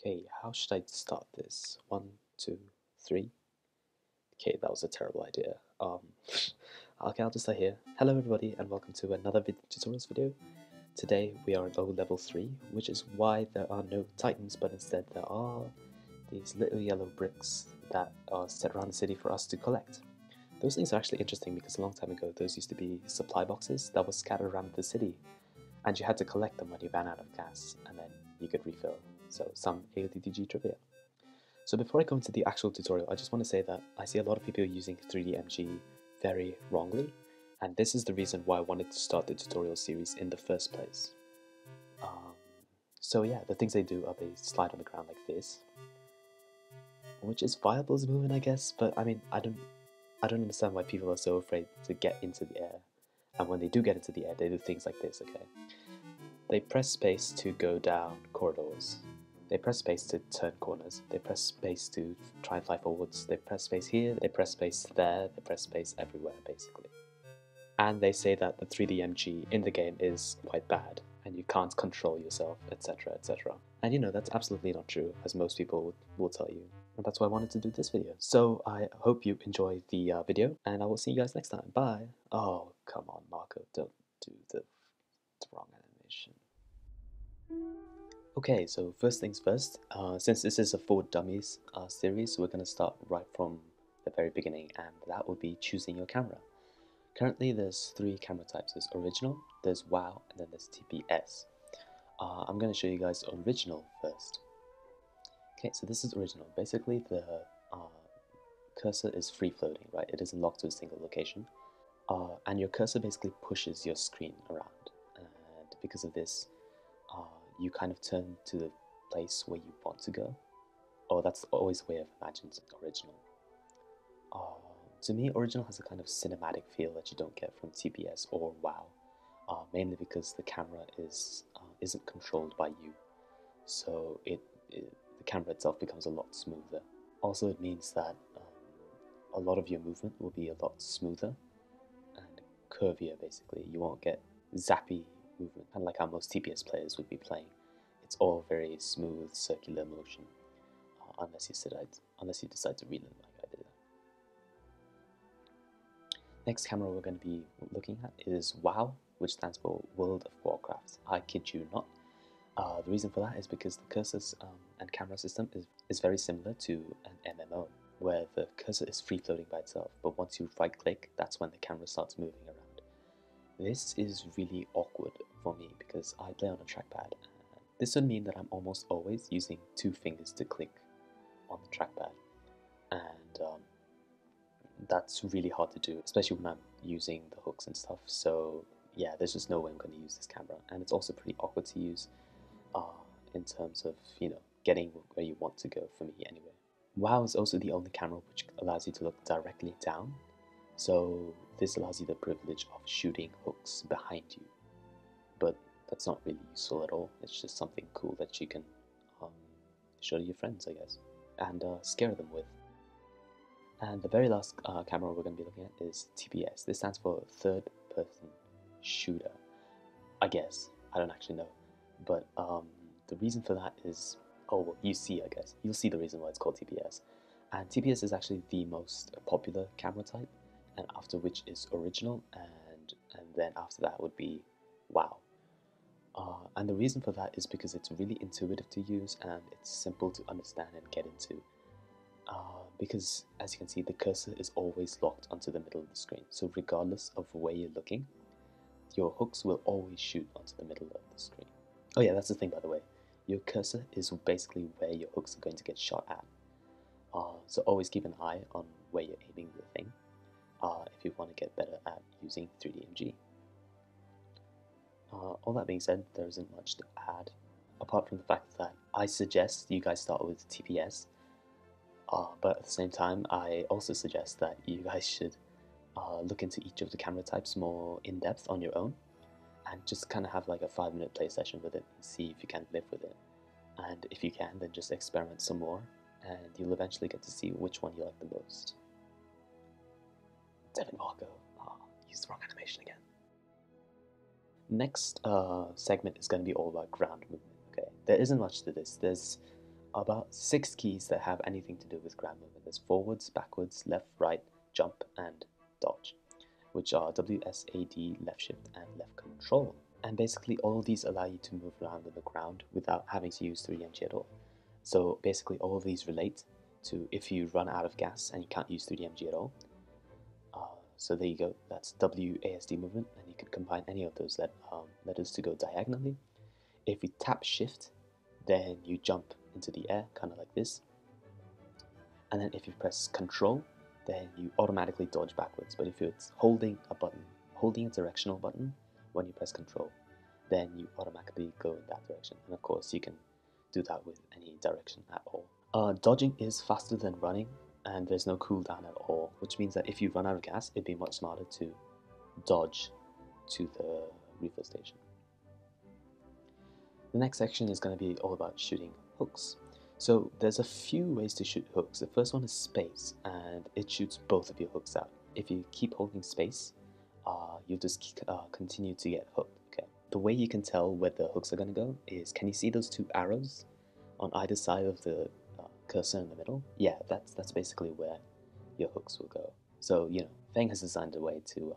Okay, how should I start this? 1, 2, 3. Okay, that was a terrible idea. Okay, I'll just start here. Hello everybody and welcome to another tutorials video. Today we are at level 3, which is why there are no titans, but instead there are these little yellow bricks that are set around the city for us to collect. Those things are actually interesting because a long time ago those used to be supply boxes that were scattered around the city, and you had to collect them when you ran out of gas, and then you could refill. So some AoTTG trivia. So before I go into the actual tutorial, I just want to say that I see a lot of people using 3DMG very wrongly, and this is the reason why I wanted to start the tutorial series in the first place. So yeah, the things they do are they slide on the ground like this, which is viable as a movement, I guess, but I mean, I don't understand why people are so afraid to get into the air, and when they do get into the air, they do things like this, okay? They press space to go down corridors. They press space to turn corners. They press space to try and fly forwards. They press space here. They press space there. They press space everywhere, basically. And they say that the 3DMG in the game is quite bad, and you can't control yourself, etc., etc. And you know, that's absolutely not true, as most people will tell you. And that's why I wanted to do this video. So I hope you enjoy the video, and I will see you guys next time. Bye. Oh, come on, Marco, don't do the wrong animation. Okay, so first things first, since this is a For Dummies series, we're going to start right from the very beginning, and that would be choosing your camera. Currently there's 3 camera types. There's original, there's WoW, and then there's TPS. I'm going to show you guys original first. Okay, so this is original. Basically the cursor is free floating, right? It isn't locked to a single location. And your cursor basically pushes your screen around, and because of this, you kind of turn to the place where you want to go. Oh, that's always the way I've imagined original. To me, original has a kind of cinematic feel that you don't get from TPS or WoW, mainly because the camera isn't controlled by you, so the camera itself becomes a lot smoother. Also, it means that a lot of your movement will be a lot smoother and curvier, basically. You won't get zappy movement, kind of like how most TPS players would be playing. It's all very smooth, circular motion, unless you decide to relearn like I did. Next camera we're going to be looking at is WoW, which stands for World of Warcraft. I kid you not. The reason for that is because the cursors and camera system is very similar to an MMO, where the cursor is free floating by itself, but once you right click, that's when the camera starts moving around. This is really awkward for me because I play on a trackpad. This would mean that I'm almost always using 2 fingers to click on the trackpad, and that's really hard to do, especially when I'm using the hooks and stuff. So yeah, there's just no way I'm going to use this camera, and it's also pretty awkward to use in terms of, you know, getting where you want to go, for me anyway. WoW is also the only camera which allows you to look directly down, so this allows you the privilege of shooting hooks behind you, but that's not really useful at all. It's just something cool that you can show to your friends, I guess, and scare them with. And the very last camera we're going to be looking at is TPS. This stands for Third Person Shooter, I guess. I don't actually know, but the reason for that is, oh well, you see, I guess. You'll see the reason why it's called TPS. And TPS is actually the most popular camera type, and after which is original, and then after that would be WoW. And the reason for that is because it's really intuitive to use and it's simple to understand and get into. Because as you can see, the cursor is always locked onto the middle of the screen, so regardless of where you're looking, your hooks will always shoot onto the middle of the screen. Oh yeah, that's the thing, by the way. Your cursor is basically where your hooks are going to get shot at. So always keep an eye on where you're aiming the thing if you want to get better at using 3DMG. All that being said, there isn't much to add, apart from the fact that I suggest you guys start with TPS, but at the same time, I also suggest that you guys should look into each of the camera types more in depth on your own, and just kind of have like a 5-minute play session with it and see if you can live with it. And if you can, then just experiment some more, and you'll eventually get to see which one you like the most. Devin Marco, used the wrong animation again. Next segment is going to be all about ground movement. Okay, there isn't much to this. There's about 6 keys that have anything to do with ground movement. There's forwards, backwards, left, right, jump, and dodge, which are W, S, A, D, left shift, and left control. And basically all of these allow you to move around on the ground without having to use 3DMG at all. So basically all of these relate to if you run out of gas and you can't use 3DMG at all. So there you go, that's WASD movement, and you can combine any of those letters to go diagonally. If you tap shift, then you jump into the air, kind of like this. And then if you press control, then you automatically dodge backwards. But if you're holding a directional button when you press control, then you automatically go in that direction. And of course, you can do that with any direction at all. Dodging is faster than running, and there's no cooldown at all, which means that if you run out of gas, it'd be much smarter to dodge to the refill station. The next section is going to be all about shooting hooks. So there's a few ways to shoot hooks. The first one is space, and it shoots both of your hooks out. If you keep holding space, you'll just continue to get hooked. Okay. The way you can tell where the hooks are going to go is, can you see those 2 arrows on either side of the cursor in the middle? Yeah, that's basically where your hooks will go. So, Feng has designed a way to,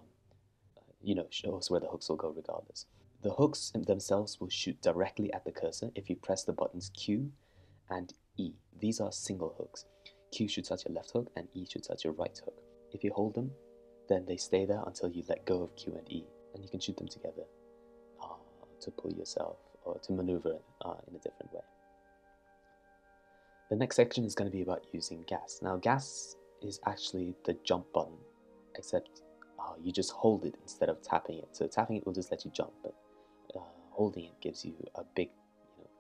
show us where the hooks will go regardless. The hooks themselves will shoot directly at the cursor if you press the buttons Q and E. These are single hooks. Q shoots at your left hook and E shoots at your right hook. If you hold them, then they stay there until you let go of Q and E, and you can shoot them together to pull yourself or to maneuver in a different way. The next section is going to be about using gas. Now, gas is actually the jump button, except you just hold it instead of tapping it. So tapping it will just let you jump, but holding it gives you a big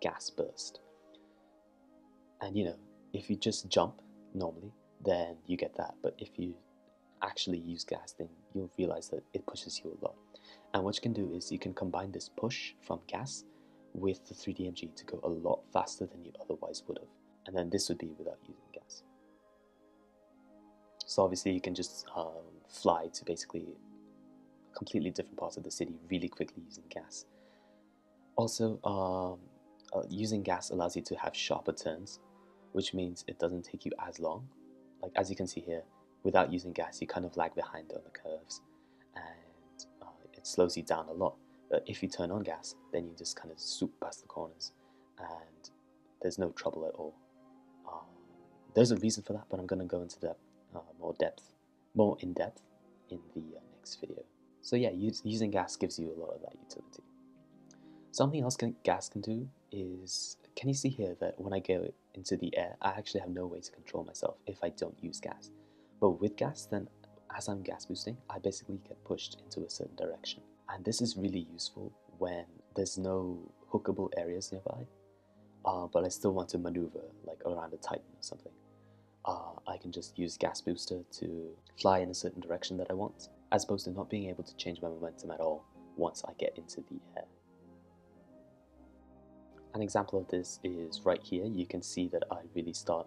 gas burst. And if you just jump normally, then you get that. But if you actually use gas, then you'll realize that it pushes you a lot. And what you can do is you can combine this push from gas with the 3DMG to go a lot faster than you otherwise would have. And then this would be without using gas. So obviously you can just fly to basically completely different parts of the city really quickly using gas. Also, using gas allows you to have sharper turns, which means it doesn't take you as long. Like as you can see here, without using gas, you kind of lag behind on the curves, and it slows you down a lot. But if you turn on gas, then you just kind of swoop past the corners, and there's no trouble at all. There's a reason for that, but I'm going to go into that more in depth in the next video. So yeah, using gas gives you a lot of that utility. Something else gas can do is, can you see here that when I go into the air, I actually have no way to control myself if I don't use gas. But with gas, then as I'm gas boosting, I basically get pushed into a certain direction. And this is really useful when there's no hookable areas nearby, but I still want to maneuver like around a Titan or something. I can just use gas booster to fly in a certain direction that I want, as opposed to not being able to change my momentum at all once I get into the air. An example of this is right here. You can see that I really start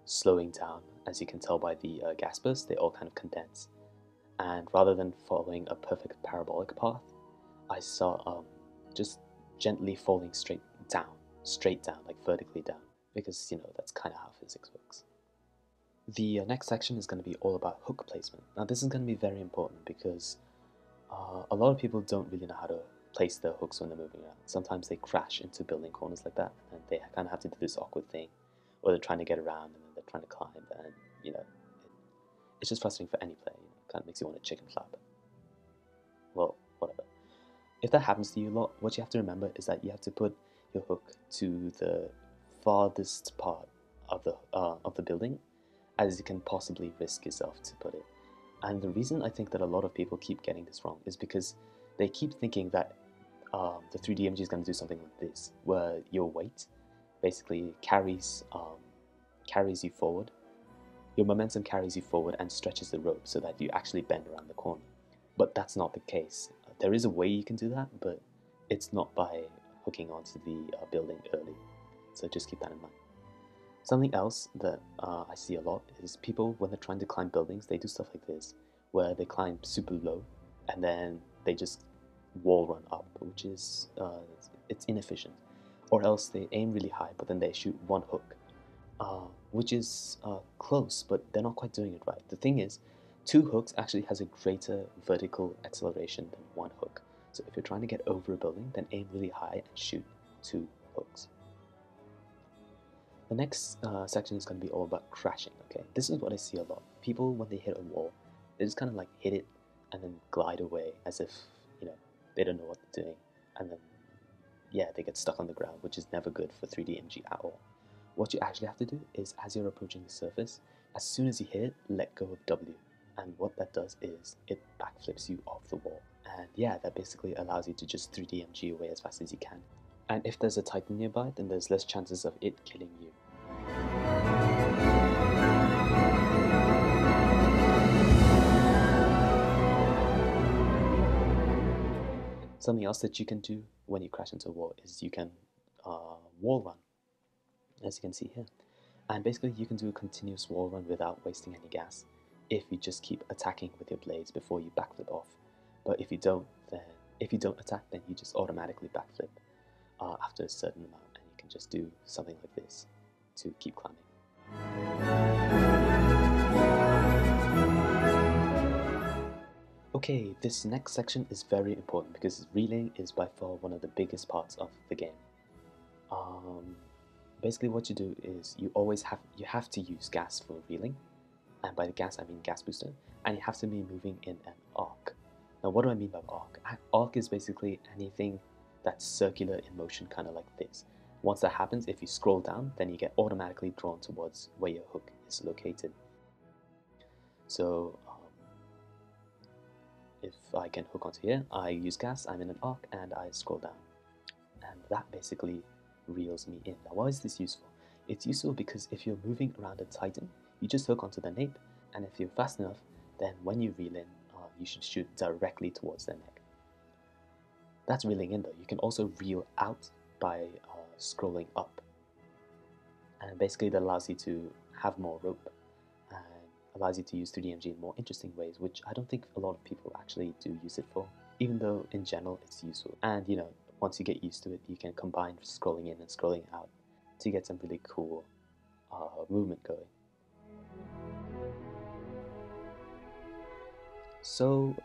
slowing down. As you can tell by the gas burst, they all kind of condense. And rather than following a perfect parabolic path, I start just gently falling straight down, like vertically down, because that's kind of how physics works. The next section is going to be all about hook placement. Now this is going to be very important because a lot of people don't really know how to place their hooks when they're moving around. Sometimes they crash into building corners like that, and they kind of have to do this awkward thing, or they're trying to get around and then they're trying to climb, and it's just frustrating for any player. It kind of makes you want to chicken flap. Well, whatever. If that happens to you a lot, what you have to remember is that you have to put your hook to the farthest part of the building as you can possibly risk yourself to put it. And the reason I think that a lot of people keep getting this wrong is because they keep thinking that the 3DMG is going to do something like this, where your weight basically carries you forward. Your momentum carries you forward and stretches the rope so that you actually bend around the corner. But that's not the case. There is a way you can do that, but it's not by hooking onto the building early. So just keep that in mind. Something else that I see a lot is people, when they're trying to climb buildings, they do stuff like this, where they climb super low and then they just wall run up, which is it's inefficient. Or else they aim really high, but then they shoot one hook which is close, but they're not quite doing it right. The thing is, 2 hooks actually has a greater vertical acceleration than 1 hook. So if you're trying to get over a building, then aim really high and shoot 2 hooks. The next section is going to be all about crashing, okay? This is what I see a lot. People, when they hit a wall, they just kind of like hit it and then glide away as if, they don't know what they're doing. And then, yeah, they get stuck on the ground, which is never good for 3D at all. What you actually have to do is, as you're approaching the surface, as soon as you hit it, let go of W. And what that does is, it backflips you off the wall. And yeah, that basically allows you to just 3D away as fast as you can. And if there's a Titan nearby, then there's less chances of it killing you. Something else that you can do when you crash into a wall is you can wall run, as you can see here. And basically you can do a continuous wall run without wasting any gas if you just keep attacking with your blades before you backflip off. But if you don't attack, then you just automatically backflip after a certain amount, and you can just do something like this to keep climbing. Okay, this next section is very important because reeling is by far one of the biggest parts of the game. Basically what you do is you have to use gas for reeling, and by the gas I mean gas booster, and you have to be moving in an arc. Now what do I mean by arc? Arc is basically anything that's circular in motion, kind of like this. Once that happens, if you scroll down, then you get automatically drawn towards where your hook is located. So if I can hook onto here, I use gas, I'm in an arc, and I scroll down. And that basically reels me in. Now why is this useful? It's useful because if you're moving around a Titan, you just hook onto the nape, and if you're fast enough, then when you reel in, you should shoot directly towards their neck. That's reeling in though. You can also reel out by scrolling up. And basically that allows you to have more rope and allows you to use 3D in more interesting ways, which I don't think a lot of people actually do use it for, even though in general it's useful. And once you get used to it, you can combine scrolling in and scrolling out to get some really cool movement going. So,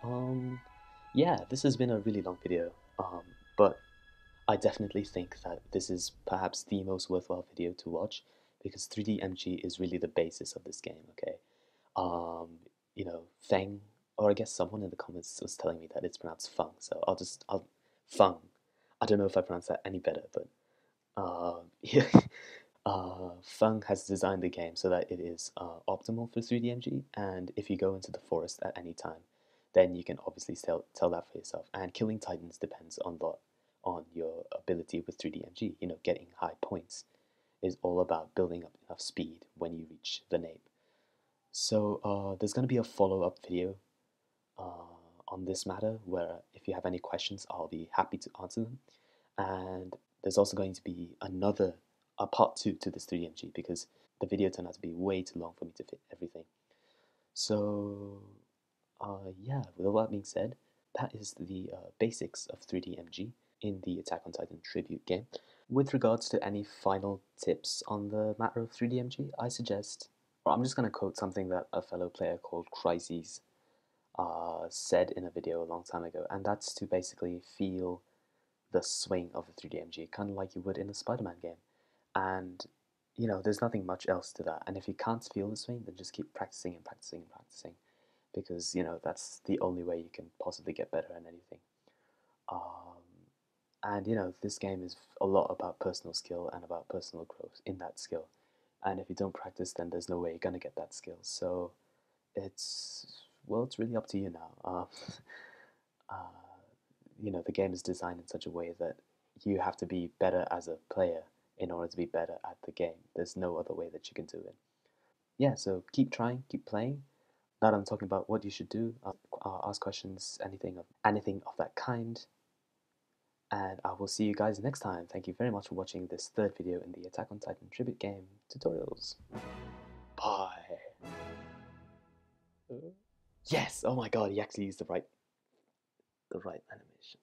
yeah, this has been a really long video, but I definitely think that this is perhaps the most worthwhile video to watch because 3D is really the basis of this game, okay? Feng, or I guess someone in the comments was telling me that it's pronounced Feng, so Feng. I don't know if I pronounced that any better, but yeah. Feng has designed the game so that it is optimal for 3D and if you go into the forest at any time, then you can obviously tell that for yourself. And killing Titans depends on your ability with 3D getting high points is all about building up enough speed when you reach the nape. So there's going to be a follow-up video on this matter where if you have any questions, I'll be happy to answer them. And there's also going to be a part 2 to this 3D because the video turned out to be way too long for me to fit everything. So yeah, with all that being said, that is the basics of 3D in the Attack on Titan tribute game. With regards to any final tips on the matter of 3D I suggest, or I'm just going to quote something that a fellow player called Crises said in a video a long time ago, and that's to basically feel the swing of a 3D kind of like you would in a Spider-Man game. And there's nothing much else to that. And if you can't feel the swing, then just keep practicing and practicing and practicing, because that's the only way you can possibly get better at anything. And this game is a lot about personal skill and about personal growth in that skill. And if you don't practice, then there's no way you're gonna get that skill. So it's really up to you now. The game is designed in such a way that you have to be better as a player in order to be better at the game. There's no other way that you can do it. Yeah, so keep trying, keep playing. Now that I'm talking about what you should do, ask questions, anything of that kind. And I will see you guys next time. Thank you very much for watching this third video in the Attack on Titan tribute game tutorials. Bye. Yes! Oh my god, he actually used the right animation.